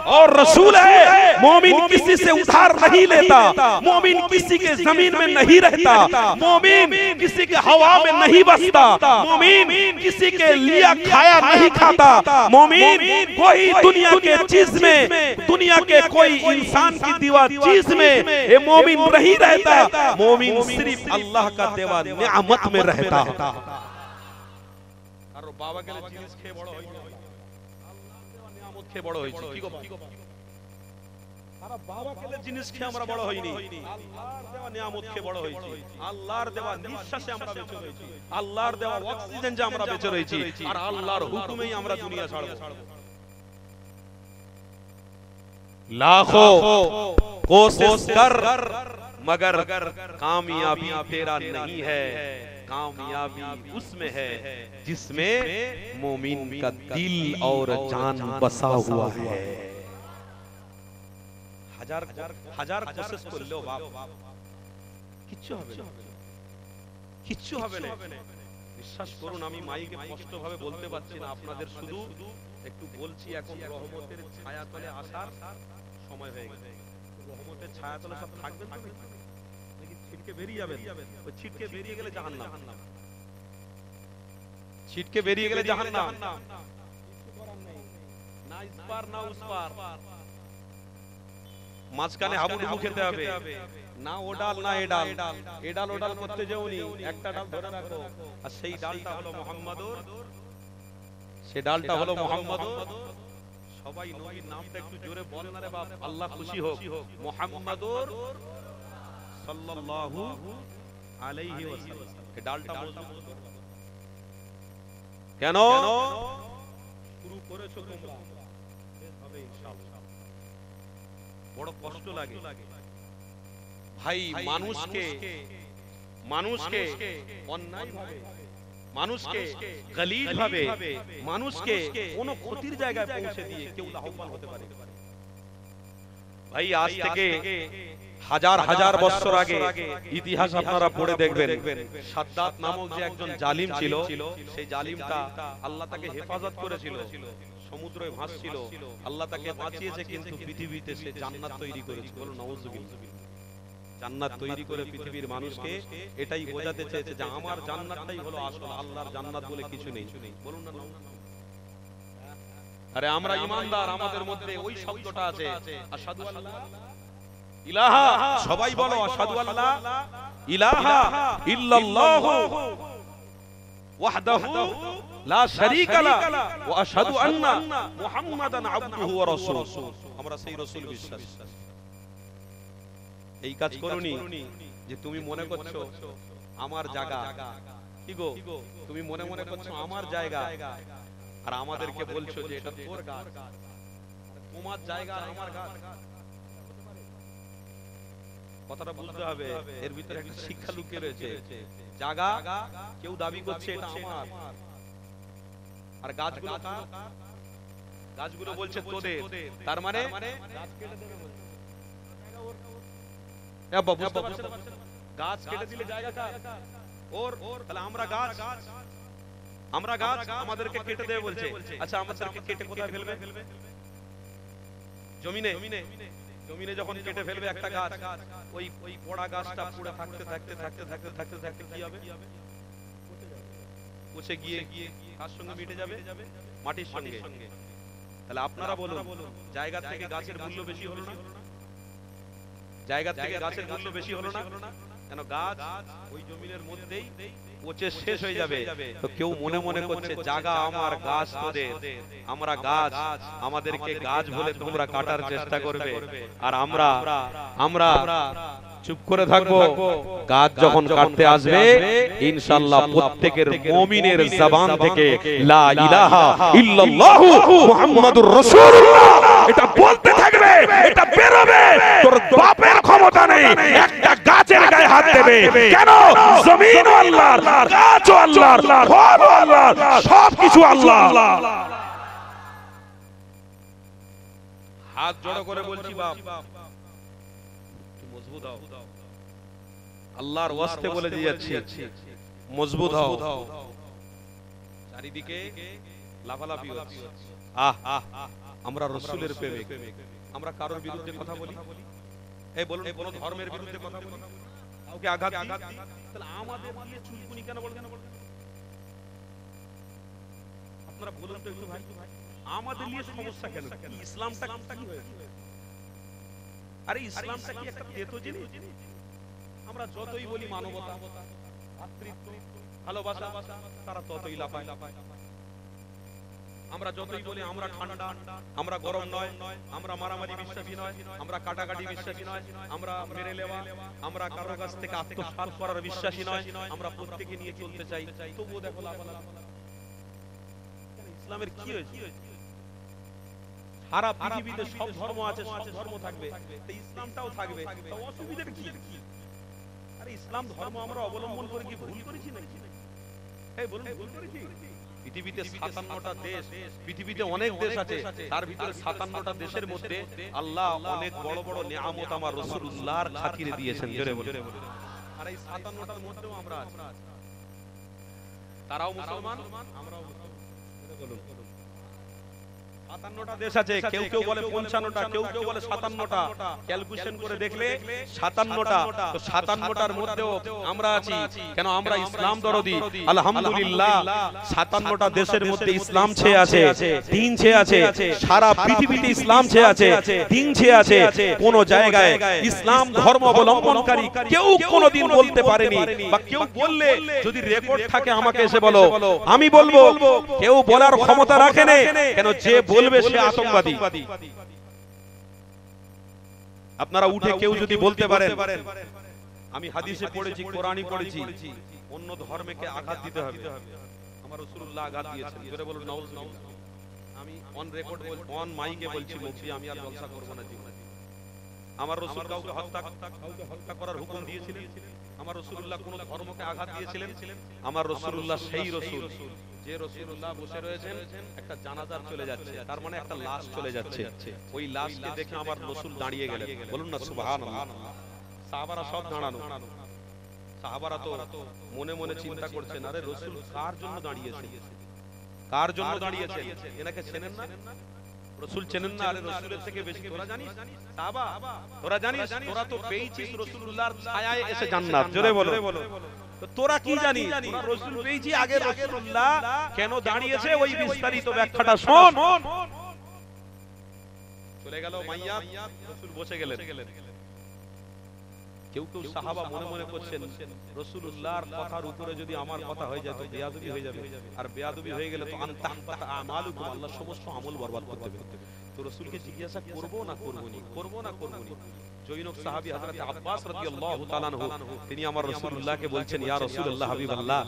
और रसूल है। मोमिन किसी से उधार नहीं लेता, मोमिन किसी के जमीन में नहीं रहता, मोमिन किसी के हवा में नहीं बसता, मोमिन किसी के लिया खाया नहीं खाता, मोमिन कोई दुनिया के चीज में, दुनिया के कोई इंसान की दीवा चीज में ये मोमिन नहीं रहता। मोमिन सिर्फ अल्लाह का देवा नियामत में रहता। और बाबा के लिए जिनिस खे बड़ होई, अल्लाह देवा नियामत खे बड़ होई কি গো সারা বাবা के लिए जिनिस खे আমরা বড় হইনি, আল্লাহর দেওয়া নিয়ামত खे বড় হইছি, আল্লাহর দেওয়া নিঃশ্বাসে আমরা বেঁচে রয়েছি, আল্লাহর দেওয়া অক্সিজেন যে আমরা বেঁচে রয়েছি, আর আল্লাহর হুকুমেই আমরা দুনিয়া ছাড়ব। लाखों कोशिश कर मगर कामयाबी तेरा नहीं है, कामयाबी उसमें है जिसमें मोमिन का दिल और जान बसा हुआ है। हजार हजार कोशिश করলেও বাপ কিচ্ছু হবে না, কিচ্ছু হবে না। বিশ্বাস করুন, আমি মাইকে কষ্ট ভাবে বলতে পারছি না, আপনাদের শুধু একটু বলছি। এখন রহমতের ছায়াতলে আসার সময় হয়ে গেছে। রহমতের ছায়াতলে সব থাকবেন তো নাকি ছিটকে বেরিয়ে যাবেন? ওই ছিটকে বেরিয়ে গেলে জাহান্নাম, ছিটকে বেরিয়ে গেলে জাহান্নাম। কিছু করার নেই, না ইস পার না উস পার, মাঝখানে হাবুডুবু খেতে হবে, না ও ডাল না এ ডাল, এ ডাল ও ডাল করতে যেওনি, একটা ডাল ধরে রাখো, আর সেই ডালটা হলো মুহাম্মাদুর, সেই ডালটা হলো মুহাম্মাদুর। সবাই নবীর নামটা একটু জোরে বলেন না রে বাপ, আল্লাহ খুশি হোক। মুহাম্মাদুর সাল্লাল্লাহু আলাইহি ওয়াসাল্লাম, এই ডালটা মজবুত কেন শুরু করেছো তোমরা, হবে ইনশাআল্লাহ। বড় কষ্ট লাগে ভাই, মানুষকে অন্যায় ভাবে, মানুষকে গলিজ ভাবে, মানুষকে কোন ক্ষতির জায়গায় পৌঁছে দিয়ে কেউ লাভবান হতে পারে ভাই। আজ থেকে হাজার হাজার বছর আগে ইতিহাস আপনারা পড়ে দেখবেন, সাদ্দাত নামক যে একজন জালিম ছিল, সেই জালিমটা আল্লাহ তাকে হেফাজত করেছিল, সমুদ্রে ভাসছিল, আল্লাহ তাকে বাঁচিয়েছে, কিন্তু পৃথিবীতে সে জান্নাত তৈরি করেছে। বলুন নাউজুবিল্লাহ। জান্নাত তৈরি করে পৃথিবীর মানুষকে এটাই বোঝাতে চেয়েছে যে আমার জান্নাতটাই হলো আসল, আল্লাহর জান্নাত বলে কিছু নেই। বলুন না নাউজুবিল্লাহ। আরে আমরা ঈমানদার, আমাদের মধ্যে ওই শব্দটা আছে, আশহাদু আল্লাহ ইলাহা, সবাই বলো আশহাদু আল্লাহ ইলাহা ইল্লাল্লাহু ওয়াহদাহু লা শারীকা লা ওয়া আশহাদু আন্না মুহাম্মাদান আবদুহু ওয়া রাসূলুহু। আমরা সেই রাসূল বিশ্বাস। এই কাজ করুনি যে তুমি মনে করছো আমার জায়গা, কি গো তুমি মনে মনে করছো আমার জায়গা, আর আমাদেরকে বলছো যে এটা তোর গাছ, তোমার জায়গা আর আমার গাছ। কথাটা বুঝতে হবে, এর ভিতরে একটা শিক্ষা লুকিয়ে রয়েছে। জায়গা কেউ দাবি করছে এটা আমার, আর গাছগুলো কার? গাছগুলো বলছে তোদের। তার মানে গাছ কেটে দেবে বলছে। গাছ কেটে দিলে জায়গা কার? ওর। তাহলে আমরা গাছ, আমরা গাছ, আমাদেরকে কেটে দেবে বলছে। আচ্ছা আমাদেরকে কেটে কোথায় ফেলবে? জমিনে। জমিনে যখন কেটে ফেলবে একটা গাছ, ওই পোড়া গাছটা পুড়ে থাকতে থাকতে থাকতে থাকতে থাকতে থাকতে কি হবে? পচে গিয়ে কার সঙ্গে মিটে যাবে? মাটির সঙ্গে। তাহলে আপনারা বলুন, জায়গা থেকে গাছের মূল্য বেশি হলো না? জায়গা থেকে গাছের মূল্য বেশি হলো না? কেন গাছ ওই জমিনের মধ্যেই পচে শেষ হয়ে যাবে। তো কেউ মনে মনে করছে জায়গা আমার, গাছ তোদের। আমরা গাছ, আমাদেরকে গাছ বলে তোমরা কাটার চেষ্টা করবে, আর আমরা চুপ করে থাকবো। গাছ যখন কাটতে আসবে ইনশাআল্লাহ প্রত্যেকের মুমিনের জবান থেকে লা ইলাহা ইল্লাল্লাহু মুহাম্মাদুর রাসূলুল্লাহ এটা বলতে থাকবে, এটা বেরোবে। তোর বাপের ক্ষমতা নেই একটা গাছের গায়ে হাত দেবে। কেন? জমিন আল্লাহর, গাছ আল্লাহর, ফল আল্লাহর, সবকিছু আল্লাহ। হাত জড়ো করে বলছি বাপ, মজবুত হও। আল্লাহর ওয়াস্তে বলে দিয়েছি, মজবুত হও। চারিদিকে লাফালাফি হচ্ছে। আমরা রাসূলের প্রেমিক। আমরা কারোর বিরুদ্ধে কথা বলি? এই বলুন, কোন ধর্মের বিরুদ্ধে কথা বলি? কাউকে আঘাত দিই? তাহলে আমাদের দিয়ে চুলকুনি কেন বলেন? আপনারা বলুন তো একটু ভাই, আমাদের নিয়ে সমস্যা কেন? ইসলামটা কি হয়েছে? আরে ইসলামটা কি একটা তেতো জিনিস? আমরা যতই বলি মানবতা, ভাতৃত্ব, ভালোবাসা, তারা ততই লাফায়। আমরা যতই বলি আমরা ঠান্ডা, আমরা গরম নয়, আমরা মারামারি বিশ্বাসী নয়, আমরা কাটাকাটি বিশ্বাসী নয়, আমরা মেরে নেওয়া, আমরা কারো কাছ থেকে আত্মসাৎ করার বিশ্বাসী নয়, আমরা প্রত্যেকে নিয়ে চলতে চাই, তবুও দেখো লাফালাফি। ইসলামের কি হয়েছে? সারা পৃথিবীতে সব ধর্ম আছে, সব ধর্ম থাকবে, তো ইসলামটাও থাকবে, তো অসুবিধাটা কি? আরে ইসলাম ধর্ম আমরা অবলম্বন করে কি ভুল করেছি নাকি? এই বলুন, ভুল করেছি? পৃথিবীতে 57টা দেশ, পৃথিবীতে অনেক দেশ আছে, তার ভিতরে 57টা দেশের মধ্যে আল্লাহ অনেক বড় বড় নিয়ামত আমার রাসূলুল্লাহর খাতিরে দিয়েছেন। জোরে বলুন। আর এই 57টার মধ্যেও আমরা আছি। তারাও মুসলমান, আমরাও মুসলমান। বলুন, 57টা দেশ আছে, কেউ কেউ বলে 55টা, কেউ কেউ বলে 57টা। ক্যালকুলেশন করে দেখলে 57টা, তো 57টার মধ্যেও আমরা আছি। কেন? আমরা ইসলাম দরদি। আলহামদুলিল্লাহ, 57টা দেশের মধ্যে ইসলাম ছেয়ে আছে, দিন ছেয়ে আছে, সারা পৃথিবীতে ইসলাম ছেয়ে আছে, দিন ছেয়ে আছে। কোন জায়গায় ইসলাম ধর্ম অবলম্বনকারী কেউ কোনোদিন বলতে পারেনি, বা কেউ বললে যদি রেকর্ড থাকে আমাকে এসে বলো, আমি বলবো কেউ বলার ক্ষমতা রাখে না। কেন? যে বলবে সে আতঙ্কবাদী। আপনারা উঠে কেউ যদি বলতে পারেন, আমি হাদিসে পড়েছি, কোরআনে পড়েছি, অন্য ধর্মকে আঘাত দিতে হবে, আমার রাসূলুল্লাহ আঘাত দিয়েছেন, জোরে বলুন নাউজুবিল্লাহ। আমি অন রেকর্ড অন মাইকে বলছি, মুফতি আমি আর জলসা করব না জীবনে। আমার রাসূল কাউকে হত্যা করার হুকুম দিয়েছিলেন? আমার রাসূলুল্লাহ কোন ধর্মকে আঘাত দিয়েছিলেন? আমার রাসূলুল্লাহ সেই রাসূল যে রাসূলুল্লাহ বসে রয়েছেন, একটা জানাজার চলে যাচ্ছে, তার মানে একটা লাশ চলে যাচ্ছে, ওই লাশকে দেখে আমার রাসূল দাঁড়িয়ে গেলেন। বলুন না সুবহানাল্লাহ। সাহাবারা সব দাঁড়ানো, সাহাবারা তো মনে মনে চিন্তা করছেন, আরে রাসূল কার জন্য দাঁড়িয়েছেন, কার জন্য দাঁড়িয়েছেন? এনাকে চেনেন না? রাসূল চেনেন না? আরে রাসূলের থেকে বেশি তোরা জানিস? সাহাবা তোরা জানিস? তোরা তো পেয়েছিস রাসূলুল্লাহর ছায়ায় এসে জান্নাত। জোরে বলো। তো তোরা কি জানিস? তোরা রাসূল পেয়েছি, আগে রাসূলুল্লাহ কেন দাঁড়িয়েছে ওই বিস্তারিত ব্যাখ্যাটা শোন। চলে গেল মাইয়াত, রাসূল বসে গেলেন। কেউ কেউ সাহাবা মনে মনে করছেন, রাসূলুল্লাহর কথার উপরে যদি আমার কথা হয়ে যায় তো বেয়াদবি হয়ে যাবে, আর বেয়াদবি হয়ে গেলে তো আনতাহবাত আমালুকুম, আল্লাহ সমস্ত আমল বরবাদ করতে দেবে। তো রাসূলকে জিজ্ঞাসা করব না করবনি, করব না করবনি। জৈনব সাহাবী হযরত আব্বাস রাদিয়াল্লাহু তাআলা আনহু, তিনি আমার রাসূলুল্লাহকে বলছেন, ইয়া রাসূলুল্লাহ হাবিবাল্লাহ,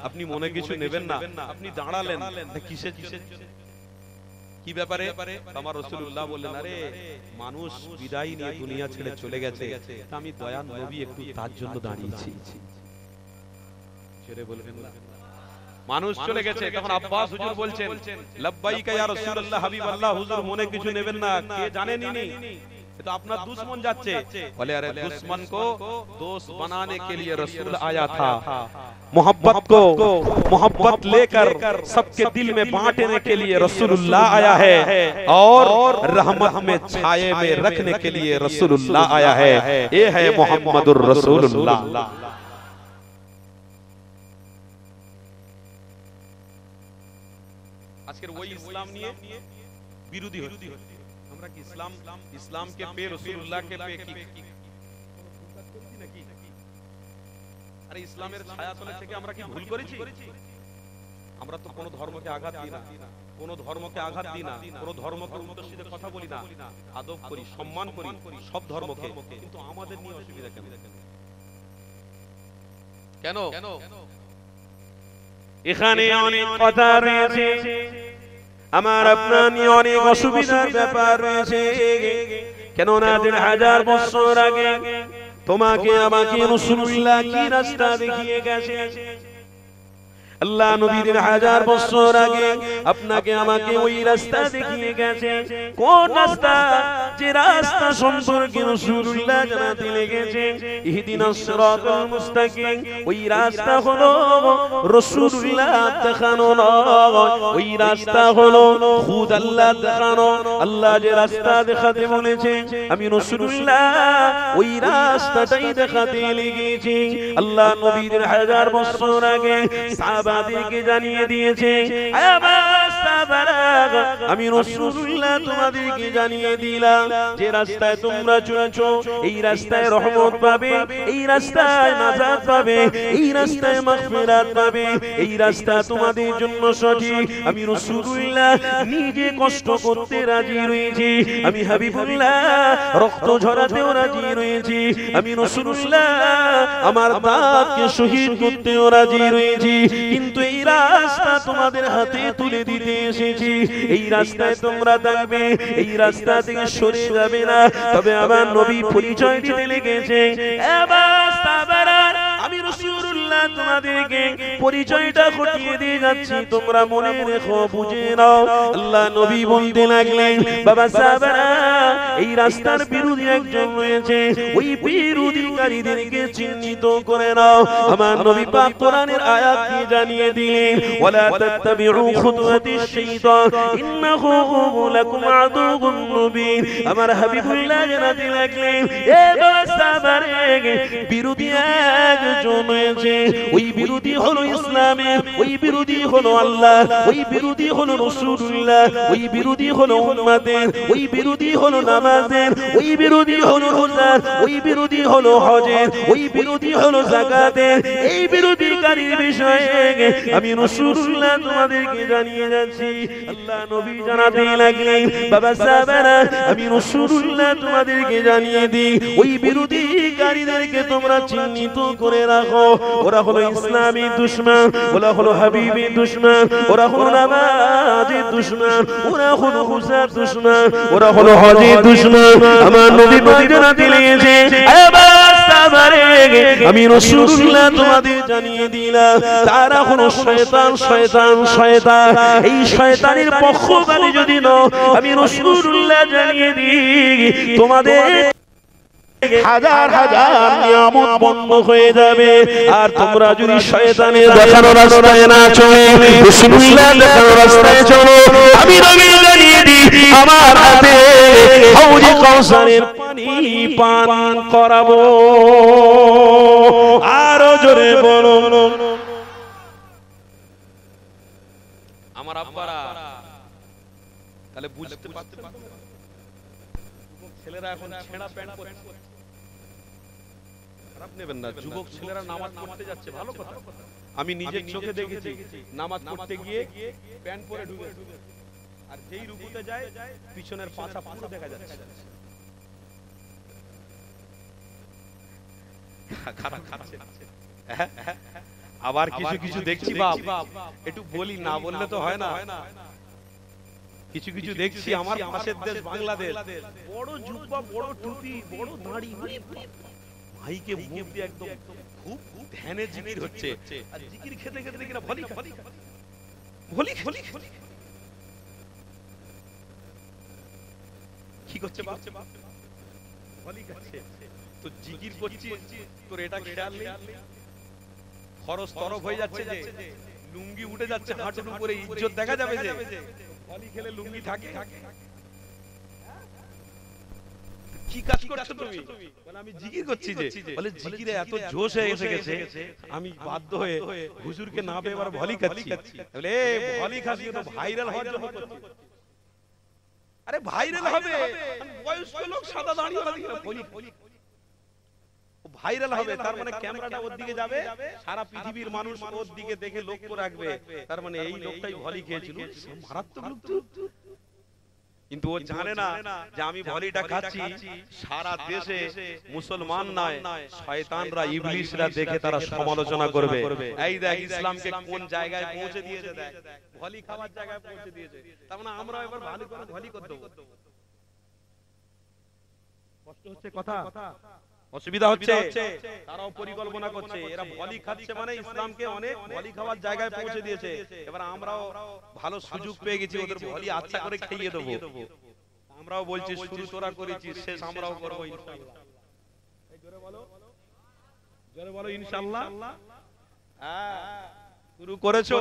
আপনি মনে কিছু নেবেন না, আপনি দাঁড়ালেন কিসের কি ব্যাপারে? আমার রাসূলুল্লাহ বললেন, আরে মানুষ বিদায় নিয়ে দুনিয়া ছেড়ে চলে গেছে, আমি দয়ার নবী একটু তার জন্য দাঁড়িয়েছি। ছেড়ে বলবেন না, মানুষ চলে গেছে। তখন আব্বাস হুজুর বলছেন, লাব্বাইকা ইয়া রাসূলুল্লাহ হাবিবাল্লাহ, হুজুর মনে কিছু নেবেন না, কে জানেনই নি, तो अपना दुश्मन जाचे। बोले अरे दुश्मन को दोस्त बनाने के लिए रसूल आया था, मोहब्बत को मोहब्बत लेकर सबके दिल में बांटने के लिए रसूलुल्लाह आया है, और रहमत में छाये में रखने के लिए रसूलुल्लाह आया है। ये है मोहम्मदुर रसूलुल्लाह। আজকের ওই ইসলাম নিয়ে বিরোধী হচ্ছে। আমরা কি ইসলাম ইসলামকে পে রাসূলুল্লাহকে পে কি নাকি? আরে ইসলামের ছায়াতলে থেকে আমরা কি ভুল করেছি? আমরা তো কোনো ধর্মকে আঘাত দিই না, কোনো ধর্মকে আঘাত দিই না, কোনো ধর্মকে উদ্দেশ্যে কথা বলি না, আদব করি, সম্মান করি সব ধর্মকে। কিন্তু আমাদের নিয়ে অসুবিধা কেন? কেন? এখানে অনেক কথা রয়েছে, আমার আপনার নিয়ে অনেক অসুবিধার ব্যাপার রয়েছে। কেননা 1000 বছর আগে তোমাকে আমাকে রাসূলুল্লাহ কি রাস্তা দেখিয়ে গেছে। আল্লাহ নবী 1000 বছর আগে আপনাকে আমাকে ওই রাস্তা দেখিয়ে গেছে। কোন রাস্তা? যে রাস্তা সম্পর্কে রাসূলুল্লাহ জানাতে লেগেছেন ইহদিনাস সিরাতাল মুস্তাকিম, ওই রাস্তা হলো রাসূলুল্লাহ দেখানো নয়, ওই রাস্তা হলো খুদ আল্লাহ দেখানো। আল্লাহ যে রাস্তা দেখাতে বলেছেন আমি রাসূলুল্লাহ ওই রাস্তাটাই দেখাতে লেগেছি। আল্লাহ নবীর হাজার বছর আগে সাহাবাদেরকে জানিয়ে দিয়েছে, আমি রাসূলুল্লাহ তোমাদেরকে জানিয়ে দিলাম যে রাস্তায় তোমরা চলেছো এই রাস্তায় রহমত পাবে, এই রাস্তায় নাজাত পাবে, এই রাস্তায় মাগফিরাত পাবে, এই রাস্তা তোমাদের জন্য সঠিক। আমি রাসূলুল্লাহ নিজে কষ্ট করতে রাজি রয়েছি, আমি হাবিবুল্লাহ রক্ত ঝরাতেও রাজি রয়েছি, আমি রাসূলুল্লাহ আমার দাঁতকে শহীদ করতেও রাজি রয়েছি, কিন্তু এই রাস্তা তোমাদের হাতে তুলে দিতে এসেছি। এই রাস্তায় তোমরা থাকবে, এই রাস্তা থেকে সরে যাবে না। তবে আমার নবী পরিচয় দিতে লেগেছে, আমি রাসূলুল্লাহ তোমাদেরকে পরিচয়টা ঘটিয়ে দিয়ে যাচ্ছি, তোমরা মনে রেখো, বুঝে নাও। আল্লাহ নবী বলতে লাগলেন, বাবা সাহাবারা এই রাস্তার বিরোধী একজন রয়েছে, ওই বিরোধীকারীদেরকে চিহ্নিত করে নাও। আমার নবী পাক কোরআনের আয়াত দিয়ে জানিয়ে দিলেন, ওয়ালা তাত্তাবিউ খুতুওয়াতিশ শাইতান ইন্নাহু লাকুম আদুউম মুবিন। আমার হাবিবুল্লাহ জানাতে লাগলেন, এ বাবা সাহাবারা বিরোধী একজন রয়েছে, ওই বিরোধী হলো ইসলামের, ওই বিরোধী হলো আল্লাহ, ওই বিরোধী হলো রাসূলুল্লাহ, ওই বিরোধী হলো উম্মতের, ওই বিরোধী হলো নামাজের, ওই বিরোধী হলো রোজার, ওই বিরোধী হলো হজের, ওই বিরোধী হলো যাকাতের। এই বিরোধীকারীর বিষয়ে আমি রাসূলুল্লাহ তোমাদেরকে জানিয়ে যাচ্ছি। আল্লাহ নবী জানাতে লাগলেন, বাবা সাহাবারা আমি রাসূলুল্লাহ তোমাদেরকে জানিয়ে দিই, ওই বিরোধীকারীদেরকে তোমরা চিহ্নিত করে রাখো। ওরা হলো ইসলামী দুশমন, ওরা হলো হাবিবী দুশমন, ওরা হলো নামাজের দুশমন, ওরা হলো হুসার দুশমন, ওরা হলো হজের দুশমন। আমার নবী পাক জানাতে লেগেছে, আমি রাসূলুল্লাহ তোমাদের জানিয়ে দিলাম তারা হলো শয়তান, শয়তান, শয়তান। এই শয়তানের পক্ষপাতী যদি নও, আমি রাসূলুল্লাহ জানিয়ে দিই তোমাদের হাজার হাজার নিয়ামত বন্ধ হয়ে যাবে। আর তোমরা যদি শয়তানের দেখানো রাস্তায় না চলে, রাসূলুল্লাহ দেখানো রাস্তায় চলো, আমি নবী জানিয়ে দিই আমার হাতে হাউজে কাউসারের পানি পান করাবো। আরো জোরে বলো, আমার আব্বারা তাহলে বুঝতে পারছেন, ছেলেরা এখন ছেঁড়া প্যান্ট পরছে, খারাপ নেবেন না, যুবক ছেলেরা নামাজ পড়তে যাচ্ছে, ভালো কথা। আমি নিজের চোখে দেখেছি নামাজ পড়তে গিয়ে প্যান্ট পরে ঢুকে, আর যেই রুকুতে যায় পিছনের পাছা পুরো দেখা যাচ্ছে। খারাপ খাচ্ছে। আবার কিছু কিছু দেখছি, বাপ একটু বলি, না বললে তো হয় না। কিছু কিছু দেখছি আমার পাশের দেশ বাংলাদেশ, বড় জুব্বা, বড় টুপি, বড় দাড়ি, ভাইকে মুখ দিয়ে একদম খুব ধ্যানে জিকির হচ্ছে, আর জিকির খেতে খেতে কিনা ভলি ভলি ভলি ভলি কি করছে বাপ, ভলি খাচ্ছে। তো জিকির করছি, তোর এটা খেয়াল নেই, খরচ তরফ হয়ে যাচ্ছে, যে লুঙ্গি উঠে যাচ্ছে হাঁটুর উপরে, ইজ্জত দেখা যাবে যে ভলি খেলে লুঙ্গি থাকে। কি কাজ করছো তুমি? বলে আমি জিকির করছি। যে বলে জিকিরে এত জোশ হয়ে গেছে, আমি বাধ্য হয়ে হুজুরকে না পেয়ে এবার ভলি খাচ্ছি। বলে ভলি খাচ্ছি তো ভাইরাল হওয়ার জন্য করছি। আরে ভাইরাল হবে, বয়স্ক লোক সাদা দাঁড়িয়ে ভলি ভাইরাল হবে, তার মানে ক্যামেরাটা ওর দিকে যাবে, সারা পৃথিবীর মানুষ ওর দিকে দেখে লক্ষ্য রাখবে, তার মানে এই লোকটাই ভলি খেয়েছিল, মারাত্মক লোক। কিন্তু ও জানে না যে আমি ভলিটা খাচ্ছি, সারা দেশে মুসলমান নয় শয়তানরা, ইবলিশরা দেখে তারা সমালোচনা করবে। এই দেখ ইসলামকে কোন জায়গায় পৌঁছে দিয়েছে, দেখ ভলি খাওয়ার জায়গায় পৌঁছে দিয়েছে। তার মানে আমরা এবার ভালো করে ভলি করতে দেব। কষ্ট হচ্ছে কথা, অসুবিধা হচ্ছে, তারাও পরিকল্পনা করছে, এরা ভলি খাচ্ছে মানে ইসলামকে অনেক ভলি খাওয়ার জায়গায় পৌঁছে দিয়েছে। এবার আমরাও ভালো সুযোগ পেয়ে গেছি, ওদের ভলি আচ্ছা করে খাইয়ে দেবো। আমরাও বলছি শুরু তোরা করেছিস, শেষ আমরাও করবো ইনশাআল্লাহ। জোরে বলো, জোরে বলো ইনশাআল্লাহ। শুরু করেছো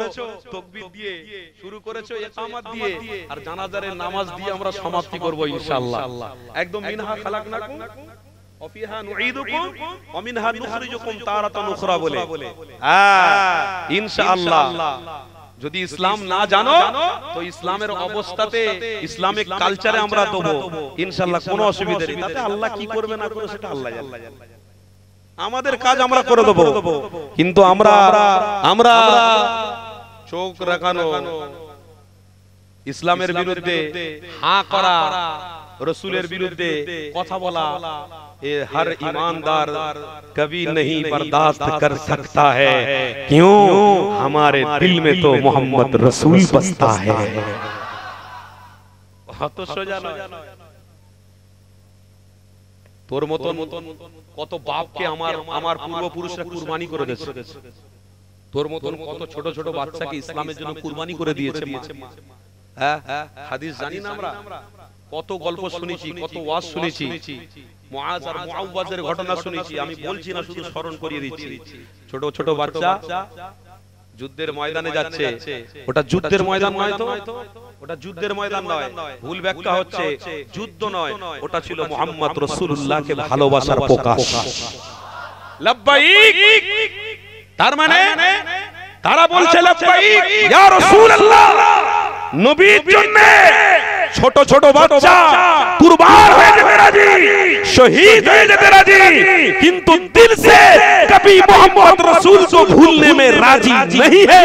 তাকবীর দিয়ে, শুরু করেছো ইকামত দিয়ে, আর জানাজারের নামাজ দিয়ে আমরা সমাপ্তি করব ইনশাআল্লাহ। একদম মিনহা খালাকনাকুম ওয়া ফিহা নুঈদুকুম ওয়া মিনহা নুখরিজুকুম তারাতান উখরা বলে ইনশাআল্লাহ। যদি ইসলাম না জানো তো ইসলামের অবস্থাতে, ইসলামিক কালচারে আমরা দেবো ইনশাআল্লাহ, কোনো অসুবিধা নেই। তাতে আল্লাহ কি করবে না করবে সেটা আল্লাহ জানে। আমাদের কাজ আমরা করে দেবো, কিন্তু আমরা চোখ রাখানো, ইসলামের বিরুদ্ধে হাঁ করা, রসুলের বিরুদ্ধে কথা বলা, ये हर ईमानदार कभी नहीं बर्दाश्त कर सकता है, क्यों हमारे दिल में तो मोहम्मद रसूल बसता है। तो सोजा ना তোর মতন কত বাপকে আমার পূর্বপুরুষরা কুরবানি করে দিয়েছে, তোর মতন কত ছোট ছোট বাচ্চাকে ইসলামের জন্য কুরবানি করে দিয়েছে মা। হ্যাঁ, হাদিস জানি না আমরা, কত গল্প শুনেছি, কত ওয়াজ শুনেছি, মুআজ আর মুআওয়াজের ঘটনা শুনেছি। আমি বলছি না, শুধু স্মরণ করিয়ে দিচ্ছি। ছোট ছোট বাচ্চা যুদ্ধের ময়দানে যাচ্ছে, ওটা যুদ্ধের ময়দান নয় তো, ওটা যুদ্ধের ময়দান নয়, ভুল ব্যাখ্যা হচ্ছে, যুদ্ধ নয়, ওটা ছিল মুহাম্মদ রাসূলুল্লাহকে ভালোবাসার প্রকাশ। লাব্বাইক, তার মানে তারা বলছে লাব্বাইক ইয়া রাসূলুল্লাহ, নবীর জন্য ছোট ছোট বাচ্চা কুরবান হয়ে যেতে রাজি, শহীদ হয়ে যেতে রাজি, কিন্তু দিল से कभी मोहम्मद रसूल को भूलने में राजी नहीं है।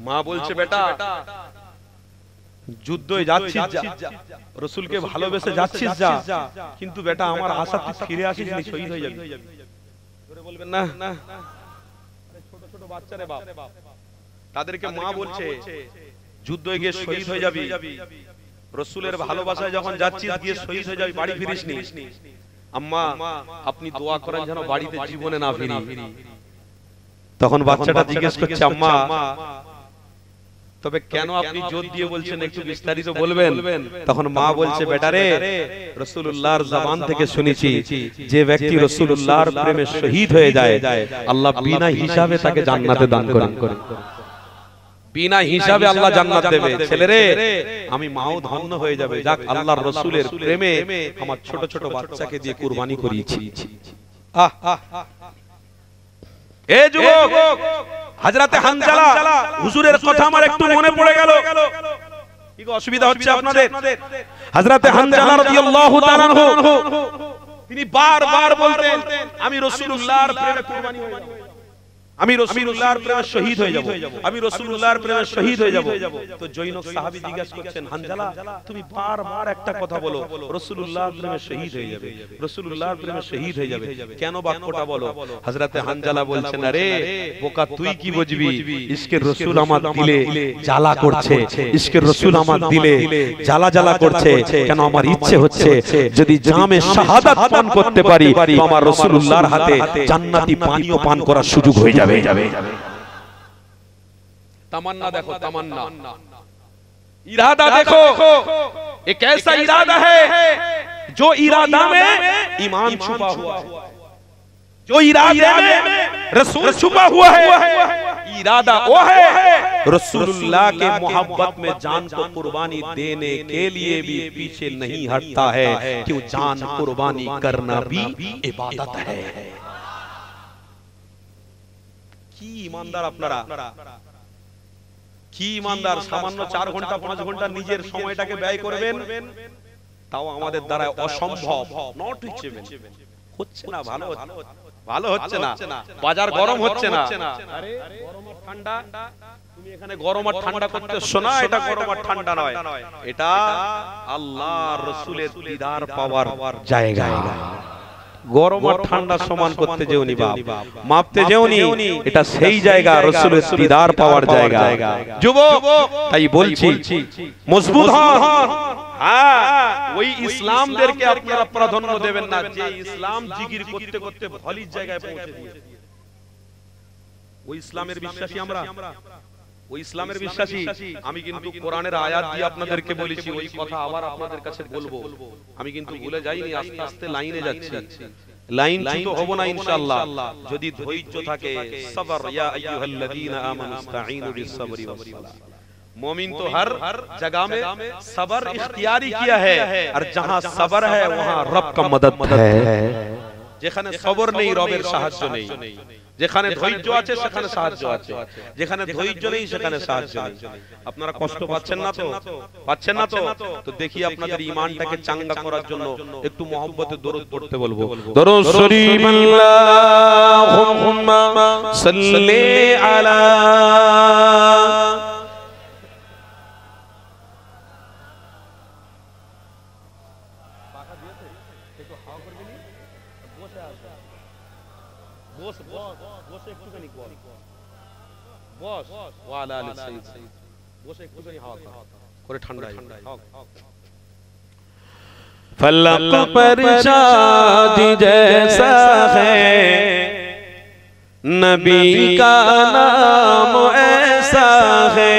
মা বলছে বেটা যুদ্ধে যাচ্ছিস যা, রাসূলকে ভালোবেসে যাচ্ছিস যা, কিন্তু বেটা আমার আশা তুই ফিরে আসিস নি, শহীদ হয়ে যাবি। জোরে বলবেন না, ছোট ছোট বাচ্চারে বাপ, তাদেরকে মা বলছে যুদ্ধে গিয়ে শহীদ হয়ে যাবি, রাসূলের ভালোবাসায় যখন যাচ্ছিস গিয়ে শহীদ হয়ে যাবি, বাড়ি ফিরিস নি। আম্মা আপনি দোয়া করেন যেন বাড়িতে জীবনে না ফিরি। তখন বাচ্চাটা জিজ্ঞেস করছে আম্মা তবে কেন আপনি জোর দিয়ে বলছেন, একটু বিস্তারিত বলবেন? তখন মা বলছে বেটা রে, রাসূলুল্লাহর জবান থেকে শুনেছি যে ব্যক্তি রাসূলুল্লাহর প্রেমে শহীদ হয়ে যায় আল্লাহ বিনা হিসাবে তাকে জান্নাতে দান করেন, বিনা হিসাবে আল্লাহ জান্নাত দেবে। ছেলেরে আমি মাও ধন্য হয়ে যাবে, যাক আল্লাহর রাসূলের প্রেমে আমার ছোট ছোট বাচ্চাকে দিয়ে কুরবানি করিয়েছি। আহ এ যুবক, হযরতে হানজালা হুজুরের কথা আমার একটু মনে পড়ে গেল, কি অসুবিধা হচ্ছে আপনাদের? হযরতে হানজালা রাদিয়াল্লাহু তাআলা আনহু তিনি বারবার বলতেন আমি রাসূলুল্লাহর প্রেমে কুরবানি হয়ে যাব, আমি রাসূলুল্লাহর প্রেমে শহীদ হয়ে যাব, আমি রাসূলুল্লাহর প্রেমে শহীদ হয়ে যাব। তো জৈনক সাহাবী জিজ্ঞাসা করছেন হানজালা তুমি বারবার একটা কথা বলো রাসূলুল্লাহর প্রেমে শহীদ হয়ে যাবে, রাসূলুল্লাহর প্রেমে শহীদ হয়ে যাবে, কেন বাক্যটা বলো? হযরতে হানজালা বলছেন আরে বোকা তুই কি বুঝবি, ইশকের রাসূল আমার দিলে জ্বালা করছে, ইশকের রাসূল আমার দিলে জ্বালা জ্বালা করছে, কেন আমার ইচ্ছে হচ্ছে যদি জামে শাহাদাত পান করতে পারি তো আমার রাসূলুল্লাহর হাতে জান্নাতি পানীয় পান করার সুযোগ হয়ে যাবে। तमन्ना देखो, तमन्ना इरादा देखो, एक ऐसा इरादा है जो इरादा में ईमान छुपा हुआ है, जो इरादे में रसूल छुपा हुआ है। इरादा वो है रसूलुल्लाह के मोहब्बत में जान को कुर्बानी देने के लिए भी पीछे नहीं हटता है, क्यों जान कुर्बानी करना भी इबादत है। কি ইমানদার আপনারা, কি ইমানদার! সামান্য 4 ঘন্টা 5 ঘন্টা নিজের সময়টাকে ব্যয় করবেন, তাও আমাদের দ্বারা অসম্ভব, নট রিচেবল হচ্ছে না, ভালো হচ্ছে না, বাজার গরম হচ্ছে না। আরে গরম আর ঠান্ডা, তুমি এখানে গরম আর ঠান্ডা করতেছো না, এটা গরম আর ঠান্ডা নয়, এটা আল্লাহর রাসূলের দিদার পাওয়ার জায়গা। গরম আর ঠান্ডা সমান করতে যেওনি বাপ, মাপতে যেওনি, এটা সেই জায়গা রাসূলের দিদার পাওয়ার জায়গা। যুবক তাই বলছি মজবুত হন। হ্যাঁ, ওই ইসলামদেরকে আপনারা প্রাধান্য দেবেন না যে ইসলাম জিকির করতে করতে ভলির জায়গায় পৌঁছে দিয়েছে। ওই ইসলামের বিশ্বাসী আমরা, ওই ইসলামের বিশ্বাসী। আমি কিন্তু কোরআনের আয়াত দিয়ে আপনাদেরকে বলেছি, ওই কথা আবার আপনাদের কাছে বলবো। আমি কিন্তু ভুলে যাইনি, আস্তে আস্তে লাইনে যাচ্ছি। লাইন ছুতো হব না ইনশাআল্লাহ যদি ধৈর্য থাকে। সবর, ইয়া আইয়ুহাল্লাযীনা আমানু ইসতাঈনু বিস-সাবরি ওয়াস-সালাহ। मोमिन तो हर जगह में सबर इख्तियारी किया है, और जहां सबर है वहां रब का मदद है। যেখানে সবর নেই রবের সাহায্য নেই, যেখানে ধৈর্য আছে সেখানে সাহায্য আছে, যেখানে ধৈর্য নেই সেখানে সাহায্য নেই। আপনারা কষ্ট পাচ্ছেন না তো? পাচ্ছেন না তো? তো দেখি আপনাদের ঈমানটাকে চাঙ্গা করার জন্য একটু মহব্বতে দরুদ পড়তে বলবো। দরুদ শরীফ আল্লাহুম্মা সাল্লি আলা फलक पर चाँद जैसा है, नबी का नाम ऐसा है,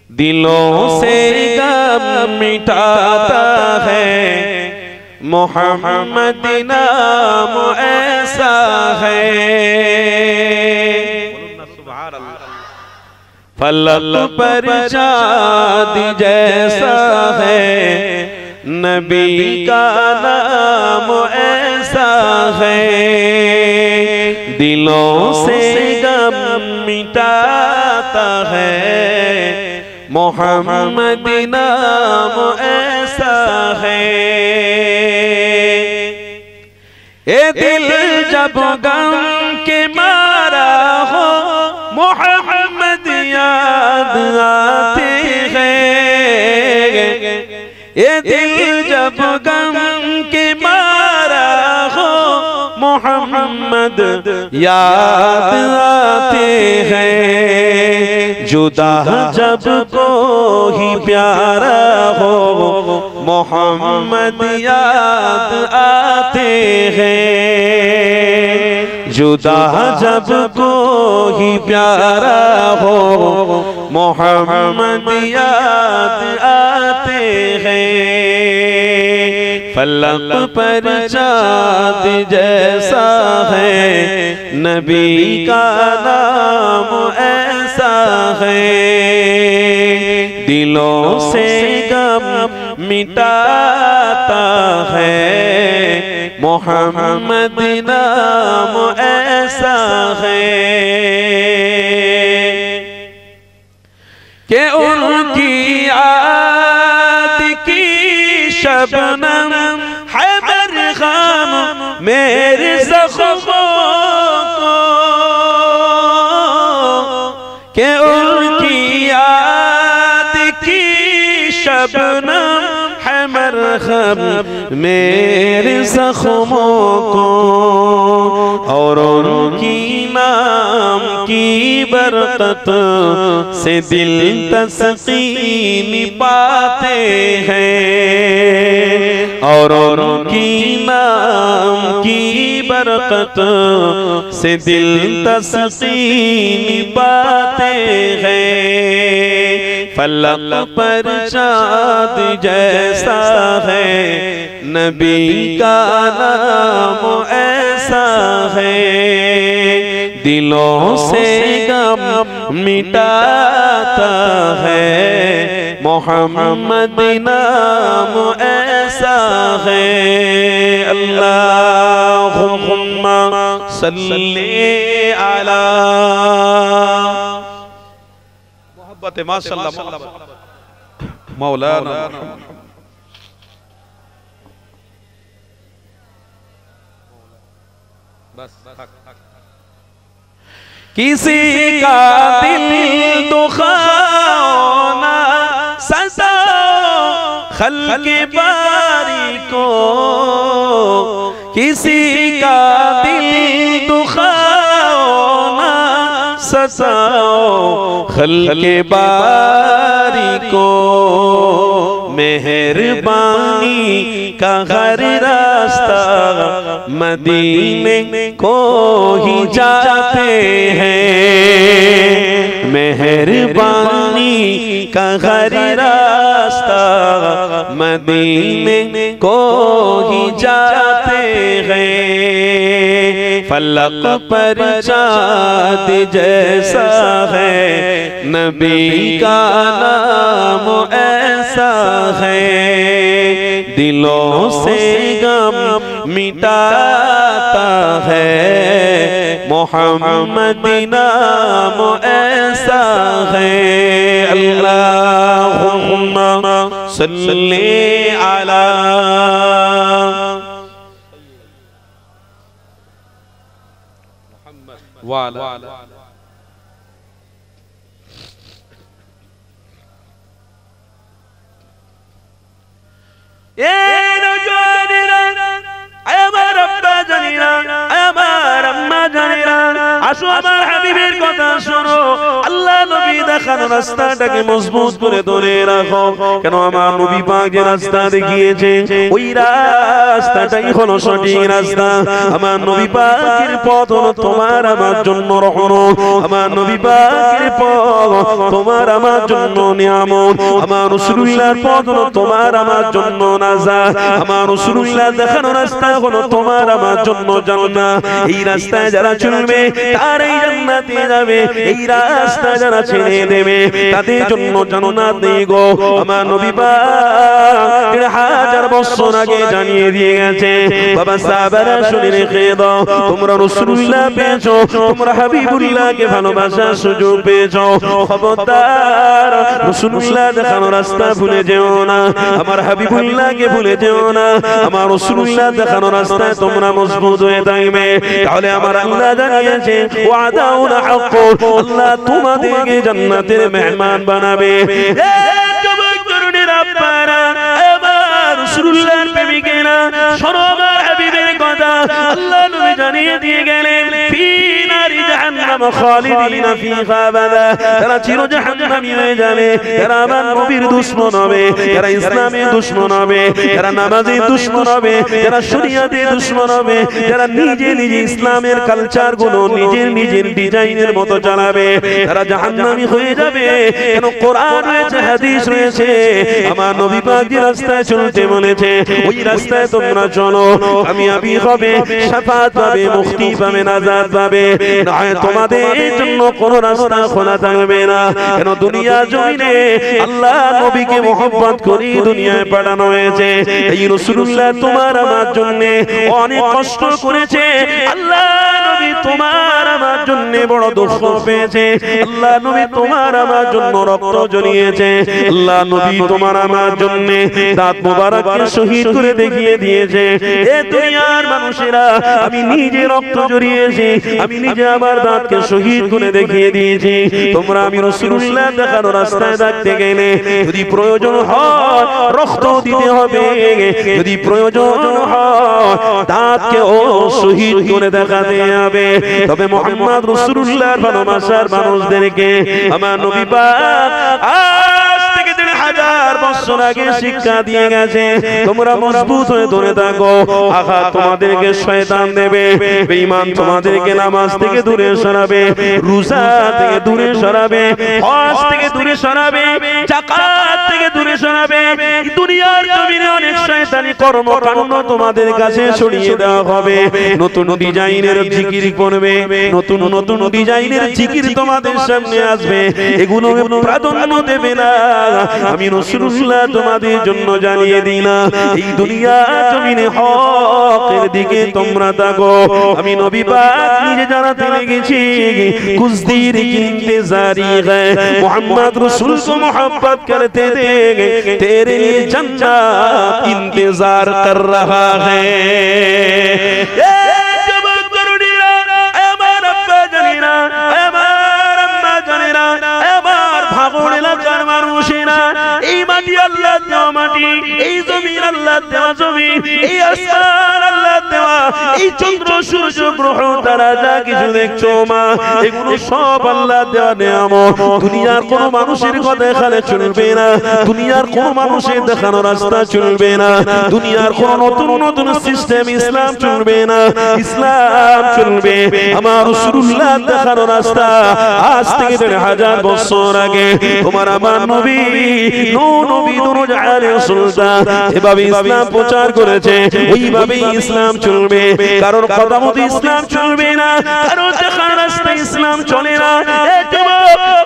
दिलों से गम मिटाता है, मोहम्मद नाम ऐसा है। फलक पर चाँद जैसा है, नबी का नाम ऐसा है, दिलों से गम मिटाता है, मोहम्मद नाम ऐसा है। ए दिल जब गम के मारा हो, मोहम्मद याद आते हैं। ये दिल जब गम के मारा हो, मोहम्मद याद आते हैं। जुदा जब कोई प्यारा हो, मोहम्मद याद आते हैं। जुदा जब कोई प्यारा हो, मोहम्मद याद आते हैं। फलक पर चाँद जैसा है, नबी का नाम ऐसा है, दिलों से गम मिटाता है, मोहम्मद नाम ऐसा है। कि उनकी याद की शबनम है बरखाम मेरे ज़ख्मों को, कि उनकी याद की शबनम है मरहम मेरे ज़ख्मों को, और उनकी नाम की बरकत से दिल तस्कीन पाते हैं, और उनकी नाम की बरकत से दिल तस्कीन पाते हैं। फलक पर चाँद जैसा है, नबी का नाम ऐसा है, दिलों से गम मिटाता है, मोहम्मद नाम ऐसा है। अल्लाहुम्मा सल्ली अला मोहब्बत माशाअल्लाह मौलाना। बस किसी का दिल दुखाओ ना सजाओ खल्क़े बारी को, किसी का दिल दुखाओ ना सजाओ खल्के बारी को मेहरबानी का हर रास्ता मदीने को ही जाते हैं। मेहरबानी का हर रास्ता मदीने को ही जाते हैं। फलक पर चाँद जैसा है नबी का नाम ऐसा है। दिलों से गम मिटाता है मोहम्मदी नाम ऐसा है। अल्लाहुम्मा सल्ली अला वाला আসো আমার হাবিবের কথা শোনো। আল্লাহ নবী দেখানো রাস্তাটাকে মজবুত করে ধরে রাখো। কেন আমার নবী পাক যে রাস্তা দেখিয়েছে ওই রাস্তাটাই হলো সঠিক রাস্তা। আমার নবী পাকের পথ হলো তোমার আমার জন্য রহমত। আমার নবী পাকের পথ তোমার আমার জন্য নিয়ামত। আমার রাসূলুল্লাহর পথ হলো তোমার আমার জন্য নাজাত। আমার রাসূলুল্লাহ দেখানো রাস্তা হলো তোমার আমার জন্য জান্নাত। এই রাস্তায় যারা চলবে তারাই জান্নাতে যাবে। এই রাস্তা যারা ছেড়ে দেবে তাদের জন্য জান্নাত নেই গো। আমার নবী পাক 1000 বছর আগে জানিয়ে দিয়ে গেছে। বাবা সাহাবারা শুনে রেখে দাও, তোমরা রাসূলুল্লাহ পেয়েছো, তোমরা হাবিবুল্লাহকে ভালোবাসার সুযোগ পেয়েছো। খবরদার রাসূলুল্লাহ দেখানো রাস্তা ভুলে যেও না, আমার হাবিবুল্লাহকে ভুলে যেও না। আমার রাসূলুল্লাহ দেখানো রাস্তায় তোমরা মজবুত হয়ে থাকবে। তাহলে আমার আল্লাহ জানিয়েছে ওয়াদাউন হক, আল্লাহ তোমাদেরকে জান্নাতের মেহমান বানাবে। যুবক তরুণীরা আপনারা আমার রাসূলুল্লাহর প্রেমিকেরা শোনো আমার হাবিবের কথা। আল্লাহ নবী জানিয়ে দিয়ে গেলেন ফি নারি জাহান্নাম খালিদিনা ফিহা আবাদা, তারা চির জাহান্নামী হয়ে যাবে। যারা আমার নবীর দুশমন হবে, যারা ইসলামের দুশমন হবে, যারা নামাজের দুশমন হবে, যারা শরীয়তের দুশমন হবে, যারা নিজে নিজে ইসলামের কালচার গুলো নিজের ডিজাইনের মতো চালাবে, তারা জাহান্নামী হয়ে যাবে। কেন কোরআন রয়েছে, হাদিস রয়েছে, আমার নবী পাক যে রাস্তায় চলতে বলেছে ওই রাস্তায় তোমরা চলো, কামিয়াবি হবে, শাফাত পাবে, মুক্তি পাবে, নাজাত পাবে। নয় তোমাদের জন্য কোন রাস্তা খোলা থাকবে না। কেন দুনিয়া জমিনে আল্লাহ নবীকে মহব্বত করে দুনিয়ায় পাঠানো হয়েছে। এই রাসূলুল্লাহ তোমার আমার জন্য অনেক কষ্ট করেছে। আল্লাহ নবী তোমার আমার জন্য বড় দুঃখ পেয়েছে। আল্লাহ নবী তোমার আমার জন্য রক্ত ঝরিয়েছে। আল্লাহ নবী তোমার আমার জন্য দাঁত মোবারককে শহীদ করে দেখিয়ে দিয়েছে। এ দুনিয়ার মানুষেরা আমি নিজে রক্ত ঝরিয়েছি, আমি নিজে আমার দাঁতকে শহীদ করে দেখিয়ে দিয়েছি। তোমরা আমি রাসূলুল্লাহ দেখানো রাস্তায় থাকতে গেলে যদি প্রয়োজন হয় রক্ত দিতে হবে, যদি প্রয়োজন হয় দাঁতকে ও শহীদ করে দেখাতে হবে। তবে মুহাম্মদ রাসূলুল্লাহর ভালোবাসার মানুষদেরকে আমার নবী পাক আজ থেকে 1000 বছর আগে শিক্ষা দিয়ে গেছে। তোমরা মজবুত হয়ে ধরে থাকো, আঘাত তোমাদেরকে শয়তান দেবে, বেঈমান তোমাদেরকে নামাজ থেকে দূরে সরাবে, রোজা থেকে দূরে সরাবে, হজ থেকে দূরে সরাবে, যাকাত থেকে দূরে সরাবে। দুনিয়ার জমিনে অনেক শয়তানি কর্মকাণ্ড তোমাদের কাছে ছড়িয়ে দেওয়া হবে। নতুন ডিজাইনের জিকির করবে, নতুন নতুন ডিজাইনের জিকির তোমাদের সামনে আসবে। এগুলো প্রাধান্য দেবে না। আমি রাসূলুল্লাহ তোমাদের জন্য জানিয়ে দিলাম এই দুনিয়া জমিনে হকের দিকে তোমরা তাকো। আমি নবী পাক নিজে জানাতে লেগেছি कुछ देर की इंतजारी है, मोहम्मद रसूल को मोहब्बत करते देंगे, तेरे लिए जन्नत इंतजार कर रहा है। ভাগড়ে এলাকার মানুষেরা এই মাটি আল্লাহ দেওয়া মাটি, এই জমিন আল্লাহ দেওয়া জমিন, এই আসমান আল্লাহ দেওয়া, এই চন্দ্র সূর্য গ্রহ তারা যা কিছু দেখছো মা, এগুলো সব আল্লাহ দেওয়া নিয়ামত। দুনিয়ার কোন মানুষের কথা এখানে চলবে না, দুনিয়ার কোন মানুষের দেখানো রাস্তা চলবে না, দুনিয়ার কোন নতুন নতুন সিস্টেম ইসলাম চলবে না, ইসলাম চলবে আমার রাসূলুল্লাহ দেখানো রাস্তা। আজ থেকে 1000 বছর আগে তোমার আমার নবী নবী নূর আলাইহিস সালাম এভাবে ইসলাম প্রচার করেছে, ওইভাবেই ইসলাম চলবে। কারোর কথা মতো ইসলাম চলবে না, কারোর দেখানো রাস্তা ইসলাম চলে না।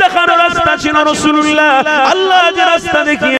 দেখানো রাস্তা ছিল রাসূলুল্লাহ, আল্লাহ যে রাস্তা দেখিয়ে